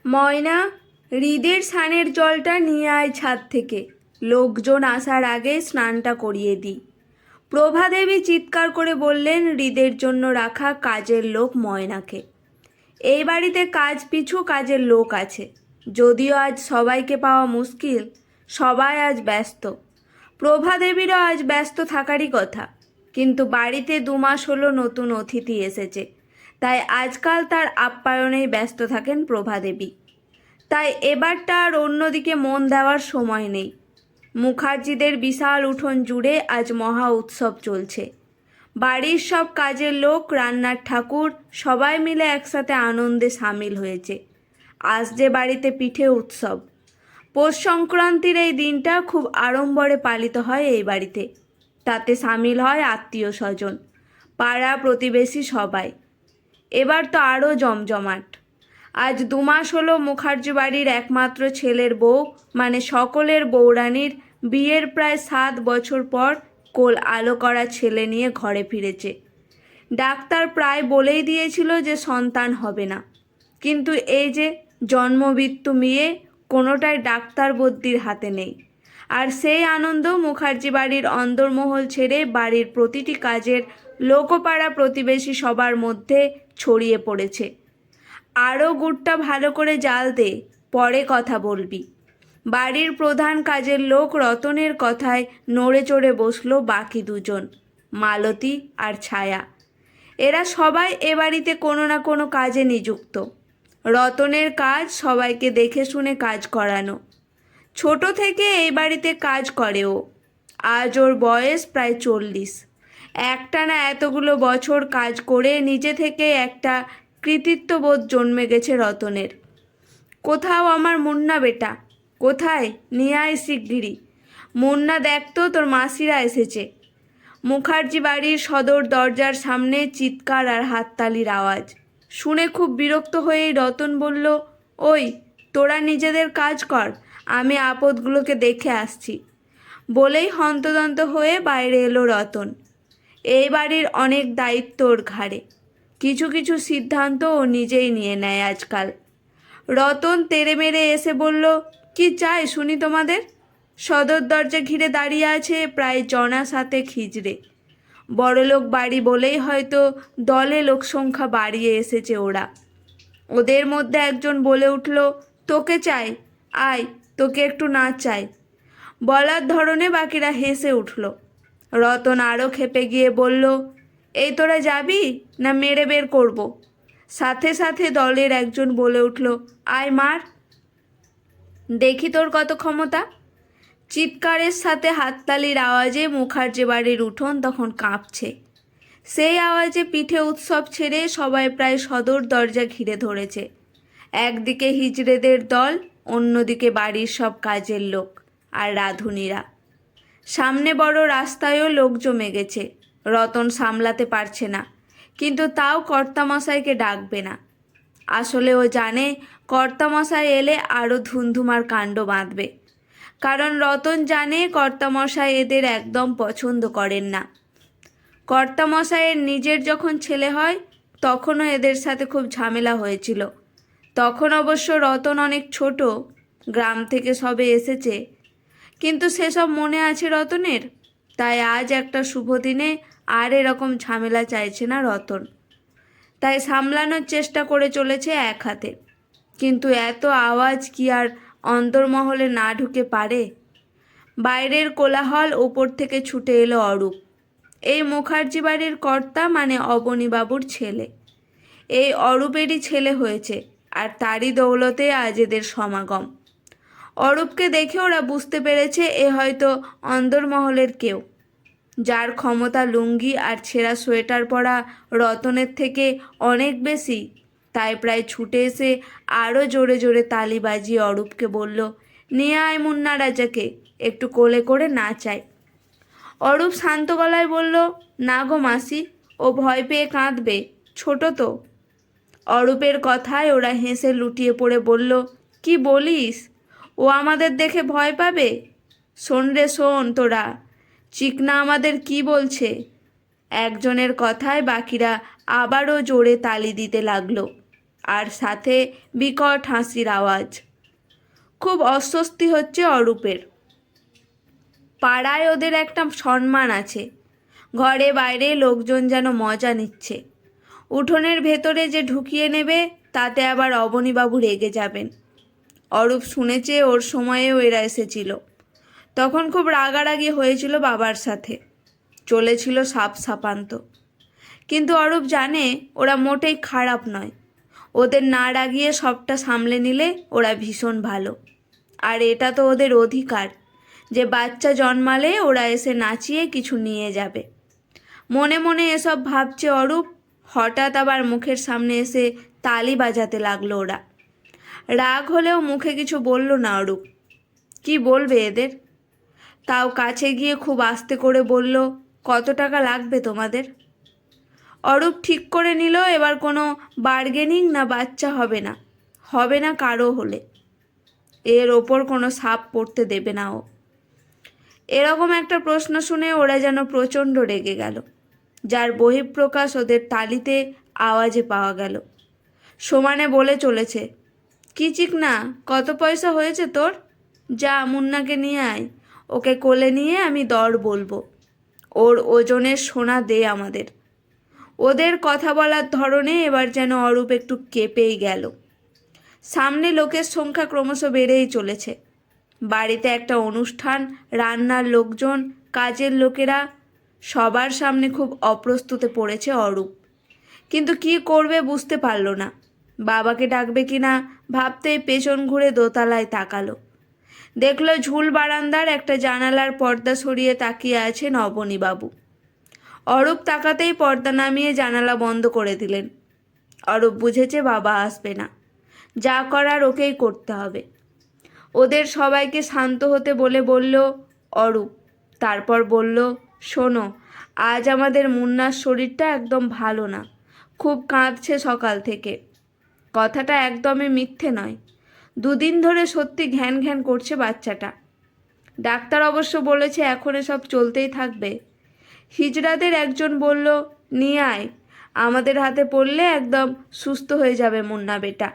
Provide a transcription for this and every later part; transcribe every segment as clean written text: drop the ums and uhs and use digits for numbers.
ময়না, হৃদের স্নানের জলটা নিয়ে আয় ছাদ থেকে। লোকজন আসার আগে স্নানটা করিয়ে দিই। প্রভাদেবী চিৎকার করে বললেন হৃদের জন্য রাখা কাজের লোক ময়নাকে। এই বাড়িতে কাজ পিছু কাজের লোক আছে, যদিও আজ সবাইকে পাওয়া মুশকিল। সবাই আজ ব্যস্ত। প্রভাদেবীরও আজ ব্যস্ত থাকারই কথা, কিন্তু বাড়িতে 2 মাস হলো নতুন অতিথি এসেছে, তাই আজকাল তার আপ্যায়নেই ব্যস্ত থাকেন প্রভাদেবী। তাই এবারটা আর অন্যদিকে মন দেওয়ার সময় নেই। মুখার্জিদের বিশাল উঠোন জুড়ে আজ মহা উৎসব চলছে। বাড়ির সব কাজের লোক, রান্নার ঠাকুর সবাই মিলে একসাথে আনন্দে সামিল হয়েছে। আজ যে বাড়িতে পিঠে উৎসব। পৌষ সংক্রান্তির এই দিনটা খুব আড়ম্বরে পালিত হয় এই বাড়িতে। তাতে সামিল হয় আত্মীয় স্বজন, পাড়া প্রতিবেশী সবাই। এবার তো আরও জমজমাট। আজ 2 মাস হলো মুখার্জি বাড়ির একমাত্র ছেলের বউ, মানে সকলের বউরানির বিয়ের প্রায় 7 বছর পর কোল আলো করা ছেলে নিয়ে ঘরে ফিরেছে। ডাক্তার প্রায় বলেই দিয়েছিল যে সন্তান হবে না, কিন্তু এই যে জন্মমৃত্যু মেয়ে, কোনোটাই ডাক্তার বদ্যির হাতে নেই। আর সেই আনন্দ মুখার্জি বাড়ির অন্দরমহল ছেড়ে বাড়ির প্রতিটি কাজের লোকপাড়া প্রতিবেশী সবার মধ্যে ছড়িয়ে পড়েছে। আরও গুড়টা ভালো করে জ্বাল দে, পরে কথা বলবি। বাড়ির প্রধান কাজের লোক রতনের কথায় নড়ে চড়ে বসল বাকি দুজন, মালতী আর ছায়া। এরা সবাই এ বাড়িতে কোনো না কোনো কাজে নিযুক্ত। রতনের কাজ সবাইকে দেখে শুনে কাজ করানো। ছোট থেকে এই বাড়িতে কাজ করে ও। আজ ওর বয়স প্রায় 40। একটানা এতগুলো বছর কাজ করে নিজে থেকে একটা কৃতিত্ববোধ জন্মে গেছে রতনের। কোথাও আমার মুন্না বেটা, কোথায়? নিয়ে আয় শিগগিরই। মুন্না, দেখ তো তোর মাসিরা এসেছে। মুখার্জি বাড়ির সদর দরজার সামনে চিৎকার আর হাততালির আওয়াজ শুনে খুব বিরক্ত হয়েই রতন বলল, ওই তোরা নিজেদের কাজ কর, আমি আপদগুলোকে দেখে আসছি। বলেই হন্তদন্ত হয়ে বাইরে এলো রতন। এই বাড়ির অনেক দায়িত্ব ওর ঘাড়ে। কিছু কিছু সিদ্ধান্ত ও নিজেই নিয়ে নেয় আজকাল। রতন তেড়ে মেরে এসে বলল, কি চাই শুনি তোমাদের? সদর দরজা ঘিরে দাঁড়িয়ে আছে প্রায় 7 হিজড়ে। বড়লোক বাড়ি বলেই হয়তো দলে লোকসংখ্যা বাড়িয়ে এসেছে ওরা। ওদের মধ্যে একজন বলে উঠল, তোকে চাই, আয়, তোকে একটু না চাই। বলার ধরনে বাকিরা হেসে উঠল। রতন আরও ক্ষেপে গিয়ে বলল, এই তোরা যাবি না মেরে বের করব? সাথে সাথে দলের একজন বলে উঠল, আয় মার, দেখি তোর কত ক্ষমতা। চিৎকারের সাথে হাততালির আওয়াজে মুখার্জি বাড়ির উঠোন তখন কাঁপছে। সেই আওয়াজে পিঠে উৎসব ছেড়ে সবাই প্রায় সদর দরজা ঘিরে ধরেছে। একদিকে হিজড়েদের দল, অন্যদিকে বাড়ির সব কাজের লোক আর রাঁধুনিরা। সামনে বড় রাস্তায়ও লোক জমে গেছে। রতন সামলাতে পারছে না, কিন্তু তাও কর্তামশাইকে ডাকবে না। আসলে ও জানে কর্তামশাই এলে আরও ধুমধুমার কাণ্ড বাঁধবে, কারণ রতন জানে কর্তামশাই এদের একদম পছন্দ করেন না। কর্তামশাইয়ের নিজের যখন ছেলে হয় তখনও এদের সাথে খুব ঝামেলা হয়েছিল। তখন অবশ্য রতন অনেক ছোট, গ্রাম থেকে সবে এসেছে, কিন্তু সেসব মনে আছে রতনের। তাই আজ একটা শুভ দিনে আর এরকম ঝামেলা চাইছে না রতন। তাই সামলানোর চেষ্টা করে চলেছে এক হাতে। কিন্তু এত আওয়াজ কি আর অন্দরমহলে না ঢুকে পারে? বাইরের কোলাহল, ওপর থেকে ছুটে এলো অরূপ, এই মুখার্জি বাড়ির কর্তা মানে অবনীবাবুর ছেলে। এই অরূপেরই ছেলে হয়েছে, আর তারই দৌলতে আজ এদের সমাগম। অরূপকে দেখে ওরা বুঝতে পেরেছে এ হয়তো অন্দরমহলের কেউ, যার ক্ষমতা লুঙ্গি আর ছেঁড়া সোয়েটার পরা রতনের থেকে অনেক বেশি। তাই প্রায় ছুটে এসে আরও জোরে জোরে তালি বাজিয়ে অরূপকে বলল, নিয়ে আয় মুন্না রাজাকে, একটু কোলে করে নাচায়। অরূপ শান্ত গলায় বলল, না গো মাসি, ও ভয় পেয়ে কাঁদবে, ছোট তো। অরূপের কথায় ওরা হেসে লুটিয়ে পড়ে বলল, কি বলিস? ও আমাদের দেখে ভয় পাবে? শোন রে শোন তোরা, চিকনা আমাদের কি বলছে। একজনের কথায় বাকিরা আবারও জোরে তালি দিতে লাগলো। আর সাথে বিকট হাসির আওয়াজ। খুব অস্বস্তি হচ্ছে অরূপের। পাড়ায় ওদের একটা সম্মান আছে, ঘরে বাইরে লোকজন যেন মজা নিচ্ছে। উঠোনের ভেতরে যে ঢুকিয়ে নেবে তাতে আবার অবনীবাবু রেগে যাবেন। অরূপ শুনেছে ওর সময়েও এরা এসেছিল, তখন খুব রাগারাগি হয়েছিল বাবার সাথে, চলেছিল সাপ সাপান্ত। কিন্তু অরূপ জানে ওরা মোটেই খারাপ নয়, ওদের না রাগিয়ে সবটা সামলে নিলে ওরা ভীষণ ভালো। আর এটা তো ওদের অধিকার যে বাচ্চা জন্মালে ওরা এসে নাচিয়ে কিছু নিয়ে যাবে। মনে মনে এসব ভাবছে অরূপ, হঠাৎ আবার মুখের সামনে এসে তালি বাজাতে লাগলো ওরা। রাগ হলেও মুখে কিছু বলল না অরূপ। কি বলবে এদের? তাও কাছে গিয়ে খুব আস্তে করে বলল, কত টাকা লাগবে তোমাদের? অরূপ ঠিক করে নিল এবার কোনো বার্গেনিং না বাচ্চা হবে না, হবে না কারো হলে। এর ওপর কোনো ছাপ পড়তে দেবে না ও। এরকম একটা প্রশ্ন শুনে ওরা যেন প্রচণ্ড রেগে গেল, যার বহিঃপ্রকাশ ওদের তালিতে আওয়াজে পাওয়া গেল। সমানে বলে চলেছে, কি চিকনা, কত পয়সা হয়েছে তোর? যা মুন্নাকে নিয়ে আয়, ওকে কোলে নিয়ে আমি দর বলবো। ওর ওজনের সোনা দে আমাদের। ওদের কথা বলার ধরনে এবার যেন অরূপ একটু কেঁপেই গেল। সামনে লোকের সংখ্যা ক্রমশ বেড়েই চলেছে। বাড়িতে একটা অনুষ্ঠান, রান্নার লোকজন, কাজের লোকেরা, সবার সামনে খুব অপ্রস্তুতে পড়েছে অরূপ। কিন্তু কি করবে বুঝতে পারল না। বাবাকে ডাকবে কিনা ভাবতেই পেছন ঘুরে দোতলায় তাকালো। দেখল ঝুল বারান্দার একটা জানালার পর্দা সরিয়ে তাকিয়ে আছেন অবনীবাবু। অরূপ তাকাতেই পর্দা নামিয়ে জানালা বন্ধ করে দিলেন। অরূপ বুঝেছে বাবা আসবে না, যা করার ওকেই করতে হবে। ওদের সবাইকে শান্ত হতে বলে বলল অরূপ। তারপর বলল, শোনো, আজ আমাদের মুন্নার শরীরটা একদম ভালো না, খুব কাঁদছে সকাল থেকে। কথাটা একদমই মিথ্যে নয়, দুদিন ধরে সত্যি ঘ্যান ঘ্যান করছে বাচ্চাটা। ডাক্তার অবশ্য বলেছে এখন এসব চলতেই থাকবে। হিজড়াদের একজন বলল, নিয়ে আয়, আমাদের হাতে পড়লে একদম সুস্থ হয়ে যাবে মুন্না বেটা।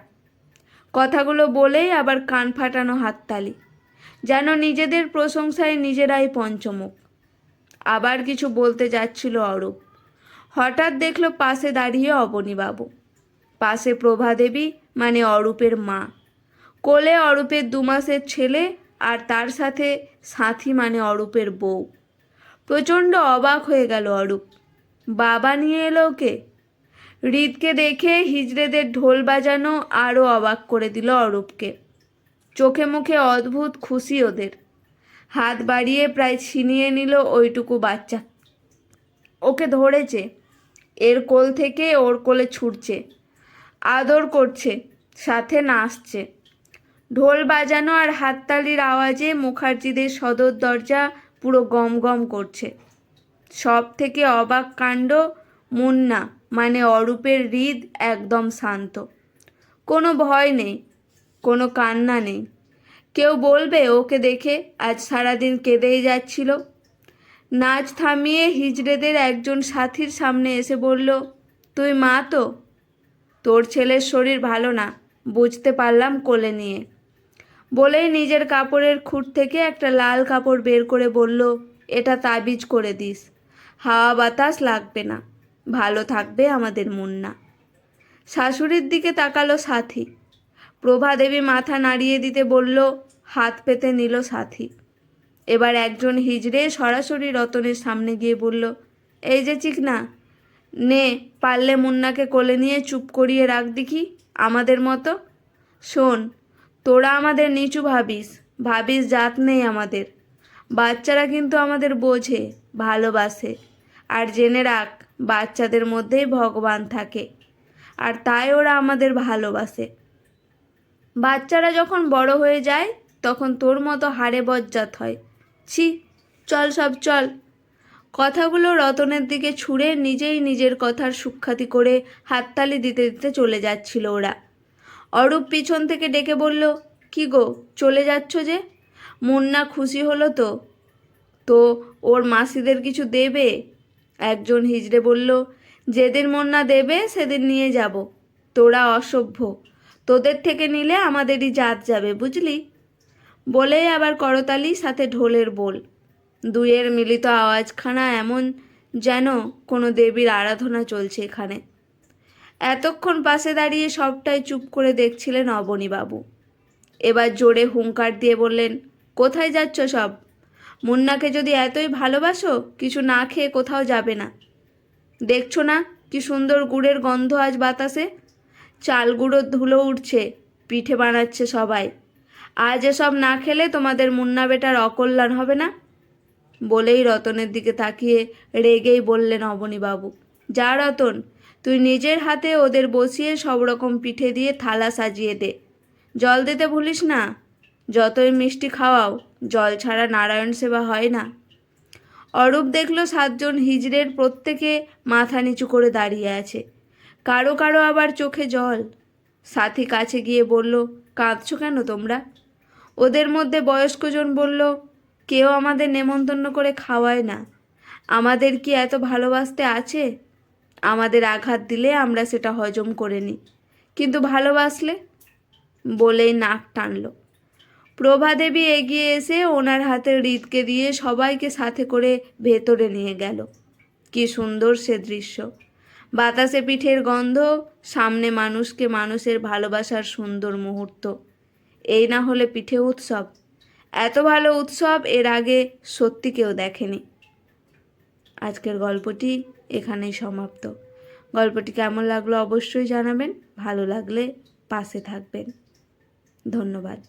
কথাগুলো বলেই আবার কান ফাটানো হাততালি, যেন নিজেদের প্রশংসায় নিজেরাই পঞ্চমুখ। আবার কিছু বলতে যাচ্ছিল অরূপ, হঠাৎ দেখল পাশে দাঁড়িয়ে অবনীবাবু, পাশে প্রভাদেবী মানে অরূপের মা, কোলে অরূপের 2 মাসের ছেলে, আর তার সাথে সাথী মানে অরূপের বউ। প্রচণ্ড অবাক হয়ে গেল অরূপ। বাবা নিয়ে এলো ওকে? হৃদকে দেখে হিজড়েদের ঢোল বাজানো আরও অবাক করে দিল অরূপকে। চোখে মুখে অদ্ভুত খুশি ওদের। হাত বাড়িয়ে প্রায় ছিনিয়ে নিল ওইটুকু বাচ্চা। ওকে ধরেছে, এর কোল থেকে ওর কোলে ছুটছে, আদর করছে, সাথে নাচছে। ঢোল বাজানো আর হাততালির আওয়াজে মুখার্জিদের সদর দরজা পুরো গম গম করছে। সব থেকে অবাক কাণ্ড, মুন্না মানে অরূপের হৃদ একদম শান্ত, কোনো ভয় নেই, কোনো কান্না নেই। কেউ বলবে ওকে দেখে আজ সারাদিন কেঁদেই যাচ্ছিল। নাচ থামিয়ে হিজড়েদের একজন সাথীর সামনে এসে বলল, তুই মা তো? তোর ছেলের শরীর ভালো না, বুঝতে পারলাম কোলে নিয়ে। বলেই নিজের কাপড়ের খুঁট থেকে একটা লাল কাপড় বের করে বলল, এটা তাবিজ করে দিস, হাওয়া বাতাস লাগবে না, ভালো থাকবে আমাদের মুন্না। শাশুড়ির দিকে তাকালো সাথী। প্রভাদেবী মাথা নাড়িয়ে দিতে বলল, হাত পেতে নিল সাথী। এবার একজন হিজড়ে সরাসরি রতনের সামনে গিয়ে বলল, এই যে চিকনা, নে পারলে মুন্নাকে কোলে নিয়ে চুপ করিয়ে রাখ দেখি আমাদের মতো। শোন, তোরা আমাদের নিচু ভাবিস, ভাবিস জাত নেই আমাদের। বাচ্চারা কিন্তু আমাদের বোঝে, ভালোবাসে। আর জেনে রাখ, বাচ্চাদের মধ্যেই ভগবান থাকে, আর তাই ওরা আমাদের ভালোবাসে। বাচ্চারা যখন বড় হয়ে যায় তখন তোর মতো হাড়ে বজ্জাত হয়। ছি, চল সব চল। কথাগুলো রতনের দিকে ছুঁড়ে নিজেই নিজের কথার সুখ্যাতি করে হাততালি দিতে দিতে চলে যাচ্ছিল ওরা। অরূপ পিছন থেকে ডেকে বলল, কি গো, চলে যাচ্ছ যে? মুন্না খুশি হলো তো? তো ওর মাসিদের কিছু দেবে? একজন হিজড়ে বলল, যেদিন মুন্না দেবে সেদিন নিয়ে যাব। তোরা অসভ্য, তোদের থেকে নিলে আমাদেরই জাত যাবে, বুঝলি? বলেই আবার করতালি, সাথে ঢোলের বোল। দুইয়ের মিলিত আওয়াজখানা এমন যেন কোনো দেবীর আরাধনা চলছে এখানে। এতক্ষণ পাশে দাঁড়িয়ে সবটাই চুপ করে দেখছিলেন অবনীবাবু। এবার জোরে হুঙ্কার দিয়ে বললেন, কোথায় যাচ্ছ সব? মুন্নাকে যদি এতই ভালোবাসো, কিছু না খেয়ে কোথাও যাবে না। দেখছো না কি সুন্দর গুড়ের গন্ধ আজ বাতাসে? চাল গুঁড়োর ধুলো উঠছে, পিঠে বানাচ্ছে সবাই। আজ এসব না খেলে তোমাদের মুন্না বেটার অকল্যাণ হবে না। বলেই রতনের দিকে তাকিয়ে রেগেই বললেন অবনীবাবু, যা রতন, তুই নিজের হাতে ওদের বসিয়ে সব রকম পিঠে দিয়ে থালা সাজিয়ে দে। জল দিতে ভুলিস না। যতই মিষ্টি খাওয়াও, জল ছাড়া নারায়ণ সেবা হয় না। অরূপ দেখল 7 জন হিজড়ের প্রত্যেকে মাথা নিচু করে দাঁড়িয়ে আছে, কারো কারো আবার চোখে জল। সাথী কাছে গিয়ে বলল, কাঁদছো কেন তোমরা? ওদের মধ্যে বয়স্কজন বলল, কেউ আমাদের নেমন্তন্ন করে খাওয়ায় না। আমাদের কি এত ভালোবাসতে আছে? আমাদের আঘাত দিলে আমরা সেটা হজম করে নিই, কিন্তু ভালোবাসলে? বলেই নাক টানল। প্রভাদেবী এগিয়ে এসে ওনার হাতে হৃদকে দিয়ে সবাইকে সাথে করে ভেতরে নিয়ে গেল। কি সুন্দর সে দৃশ্য! বাতাসে পিঠের গন্ধ, সামনে মানুষকে মানুষের ভালোবাসার সুন্দর মুহূর্ত। এই না হলে পিঠে উৎসব? এত ভালো উৎসব এর আগে সত্যি কেউ দেখেনি। আজকের গল্পটি এখানেই সমাপ্ত। গল্পটি কেমন লাগলো অবশ্যই জানাবেন। ভালো লাগলে পাশে থাকবেন। ধন্যবাদ।